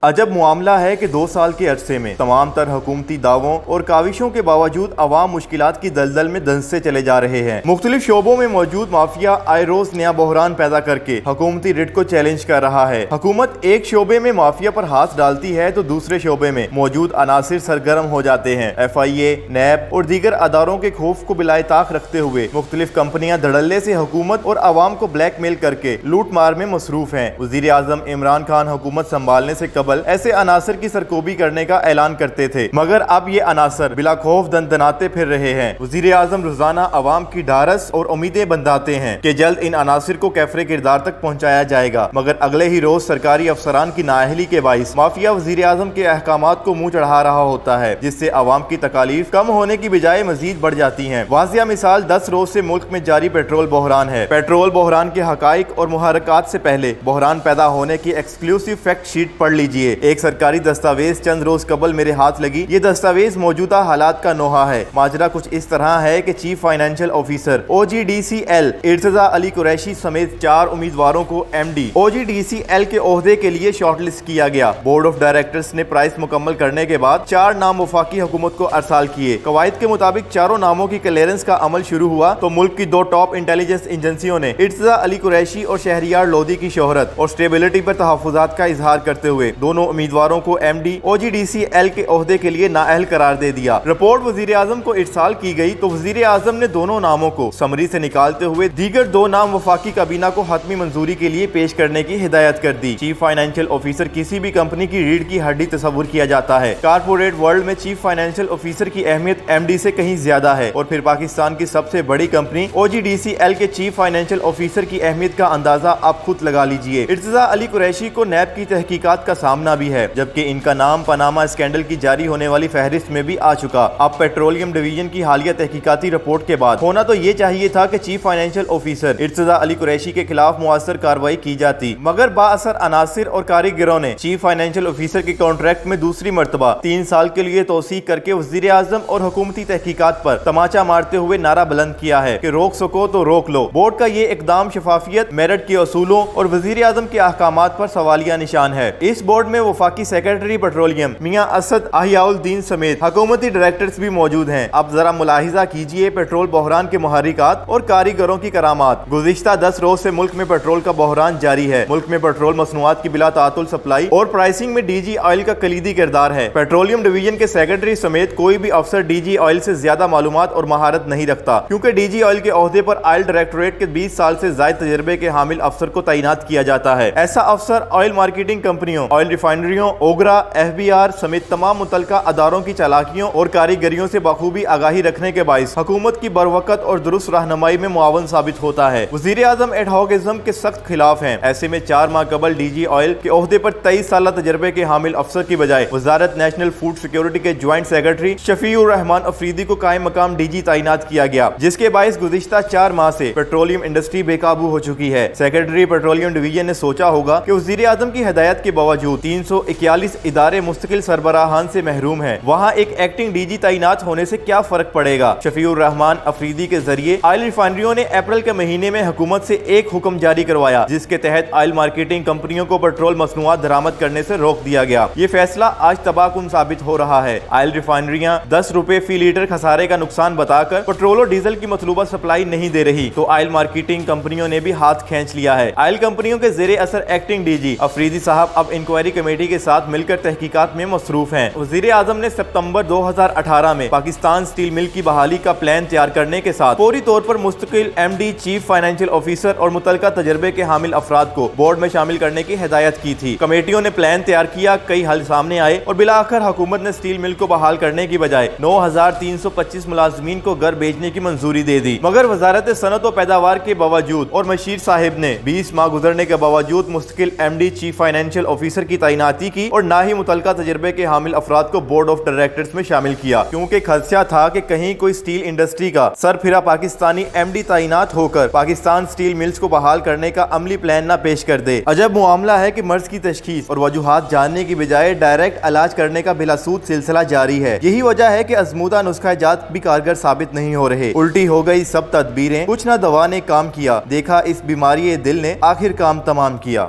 عجب معاملہ ہے کہ 2 سال کے عرصے میں تمام تر حکومتی دعووں اور کاوشوں کے باوجود عوام مشکلات کی دلدل میں دھنستے چلے جا رہے ہیں۔ مختلف شعبوں میں موجود مافیا آئے روز نیا بحران پیدا کر کے حکومتی رٹ کو چیلنج کر رہا ہے۔ حکومت ایک شعبے میں مافیا پر ہاتھ ڈالتی ہے تو دوسرے شعبے میں موجود عناصر سرگرم ہو جاتے ہیں۔ FIA، نیب اور دیگر اداروں کے خوف کو بلائے طاق رکھتے ہوئے مختلف کمپنیاں دھڑلے سے حکومت اور عوام کو بلیک میل کر کے لوٹ مار میں مصروف ہیں۔ وزیر اعظم عمران خان حکومت سنبھالنے سے قبل ایسے عناصر کی سرکوبی کرنے کا اعلان کرتے تھے، مگر اب یہ عناصر بلا خوف دندناتے پھر رہے ہیں۔ وزیر اعظم روزانہ عوام کی ڈھارس اور امیدیں بندھاتے ہیں کہ جلد ان عناصر کو کیفر کردار تک پہنچایا جائے گا، مگر اگلے ہی روز سرکاری افسران کی نااہلی کے باعث مافیا وزیر اعظم کے احکامات کو منہ چڑھا رہا ہوتا ہے، جس سے عوام کی تکالیف کم ہونے کی بجائے مزید بڑھ جاتی ہیں۔ واضح مثال 10 روز سے ملک میں جاری پیٹرول بحران ہے۔ پیٹرول بحران کے حقائق اور محرکات سے پہلے بحران پیدا ہونے کی ایکسکلوسیو فیکٹ شیٹ پڑھ لیجئے۔ ایک سرکاری دستاویز چند روز قبل میرے ہاتھ لگی۔ یہ دستاویز موجودہ حالات کا نوحہ ہے۔ ماجرا کچھ اس طرح ہے کہ chief financial officer OGDCL Irtiza Ali Qureshi سمیت 4 امیدواروں کو MD OGDCL کے عہدے کے لیے شارٹ لسٹ کیا گیا۔ بورڈ آف ڈائریکٹرز نے پرائس مکمل کرنے کے بعد 4 نام وفاقی حکومت کو ارسال کیے۔ قواعد کے مطابق چاروں ناموں کی کلیئرنس کا عمل شروع ہوا تو ملک کی 2 ٹاپ انٹیلیجنس ایجنسیوں نے ارتضیٰ علی قریشی اور شہریار لودھی کی شہرت اور سٹیبلٹی پر تحفظات کا اظہار کرتے ہوئے دونوں امیدواروں کو MD OGDCL کے عہدے کے لیے نااہل قرار دے دیا۔ رپورٹ وزیر اعظم کو ارسال کی گئی تو وزیر اعظم نے دونوں ناموں کو سمری سے نکالتے ہوئے دیگر 2 نام وفاقی کابینہ کو حتمی منظوری کے لیے پیش کرنے کی ہدایت کر دی۔ چیف فائنینشل آفیسر کسی بھی کمپنی کی ریڑھ کی ہڈی تصور کیا جاتا ہے۔ کارپوریٹ ورلڈ میں چیف فائنینشل آفیسر کی اہمیت MD سے کہیں زیادہ ہے، اور پھر پاکستان کی سب سے بڑی کمپنی OGDCL کے چیف فائنینشل آفیسر کی اہمیت کا اندازہ آپ خود لگا لیجئے۔ ارتضیٰ علی قریشی کو نیب کی تحقیقات کا سامنا بھی ہے، جبکہ ان کا نام پاناما اسکینڈل کی جاری ہونے والی فہرست میں بھی آ چکا۔ اب پیٹرولیم ڈویژن کی حالیہ تحقیقاتی رپورٹ کے بعد ہونا تو یہ چاہیے تھا کہ chief financial officer Irtaza Ali Qureshi کے خلاف مؤثر کارروائی کی جاتی، مگر بااثر عناصر اور کاریگروں نے چیف فائنینشل آفیسر کے کانٹریکٹ میں دوسری مرتبہ 3 سال کے لیے توسیع کر کے وزیر اعظم اور حکومتی تحقیقات پر تماچا مارتے ہوئے نعرہ بلند کیا ہے کہ روک سکو تو روک لو۔ بورڈ کا یہ اقدام شفافیت، میرٹ کے اصولوں اور وزیر اعظم کے احکامات پر سوالیہ نشان ہے۔ اس بورڈ میں وفاقی سیکرٹری پیٹرولیم میاں اسد احیاء الدین سمیت حکومتی ڈائریکٹرز بھی موجود ہیں۔ اب ذرا ملاحظہ کیجئے پیٹرول بحران کے محرکات اور کاریگروں کی کرامات۔ گزشتہ 10 روز سے ملک میں پیٹرول کا بحران جاری ہے۔ ملک میں پیٹرول مصنوعات کی بلا تعطل سپلائی اور پرائسنگ میں DG آئل کا کلیدی کردار ہے۔ پیٹرولیم ڈویژن کے سیکرٹری سمیت کوئی بھی افسر DG آئل سے زیادہ معلومات اور مہارت نہیں رکھتا، کیونکہ DG آئل کے عہدے پر آئل ڈائریکٹوریٹ کے 20 سال سے زائد تجربے کے حامل افسر کو تعینات کیا جاتا ہے۔ ایسا افسر آئل مارکیٹنگ کمپنیوں، آئل ریفائنریوں، اوگرا، FBR سمیت تمام متعلقہ اداروں کی چالاکیوں اور کاریگریوں سے بخوبی آگاہی رکھنے کے باعث حکومت کی بروقت اور درست رہنمائی میں معاون ثابت ہوتا ہے۔ وزیر اعظم ایڈہاکزم کے سخت خلاف ہیں۔ ایسے میں 4 ماہ قبل DG آئل کے عہدے پر 23 سالہ تجربے کے حامل افسر کی بجائے وزارت نیشنل فوڈ سیکورٹی کے جوائنٹ سیکرٹری شفیع الرحمان افریدی کو قائم مقام DG تعینات کیا گیا، جس کے باعث گزشتہ 4 ماہ سے پیٹرولیم انڈسٹری بے قابو ہو چکی ہے۔ سیکرٹری پیٹرولیم ڈویژن نے سوچا ہوگا کہ وزیر اعظم کی ہدایت کے باوجود 341 ادارے مستقل سربراہان سے محروم ہیں، وہاں ایک ایکٹنگ DG تعینات ہونے سے کیا فرق پڑے گا؟ شفیع الرحمان افریدی کے ذریعے آئل ریفائنریوں نے اپریل کے مہینے میں حکومت سے ایک حکم جاری کروایا، جس کے تحت آئل مارکیٹنگ کمپنیوں کو پیٹرول مصنوعات درآمد کرنے سے روک دیا گیا۔ یہ فیصلہ آج تباہ کن ثابت ہو رہا ہے۔ آئل ریفائنریاں 10 روپے فی لیٹر خسارے کا نقصان بتا کر پیٹرول اور ڈیزل کی مطلوبہ سپلائی نہیں دے رہی تو آئل مارکیٹنگ کمپنیوں نے بھی ہاتھ کھینچ لیا ہے۔ آئل کمپنیوں کے زیر اثر ایکٹنگ DG افریدی صاحب اب انکوائری کمیٹی کے ساتھ مل کر تحقیقات میں مصروف ہیں۔ وزیر اعظم نے ستمبر 2018 میں پاکستان سٹیل مل کی بحالی کا پلان تیار کرنے کے ساتھ فوری طور پر مستقل MD چیف فائنینشل آفیسر اور متعلقہ تجربے کے حامل افراد کو بورڈ میں شامل کرنے کی ہدایت کی تھی۔ کمیٹیوں نے پلان تیار کیا، کئی حل سامنے آئے اور بالآخر حکومت نے سٹیل مل کو بحال کرنے کی بجائے 9325 ملازمین کو گھر بھیجنے کی منظوری دے دی، مگر وزارت صنعت و پیداوار کے باوجود اور مشیر صاحب نے 20 ماہ گزرنے کے باوجود مستقل MD چیف فائنینشل آفیسر کی تعیناتی کی اور نہ ہی متعلقہ تجربے کے حامل افراد کو بورڈ آف ڈائریکٹرز میں شامل کیا، کیونکہ خدشہ تھا کہ کہیں کوئی سٹیل انڈسٹری کا سرپھرا پاکستانی MD تعینات ہو کر پاکستان سٹیل ملز کو بحال کرنے کا عملی پلان نہ پیش کر دے۔ عجب معاملہ ہے کہ مرض کی تشخیص اور وجوہات جاننے کی بجائے ڈائریکٹ علاج کرنے کا بلا سود سلسلہ جاری ہے۔ یہی وجہ ہے کہ آزمودہ نسخہ جات بھی کارگر ثابت نہیں ہو رہے۔ الٹی ہو گئی سب تدبیریں، کچھ نہ دوا نے کام کیا، دیکھا اس بیماری دل نے آخر کام تمام کیا۔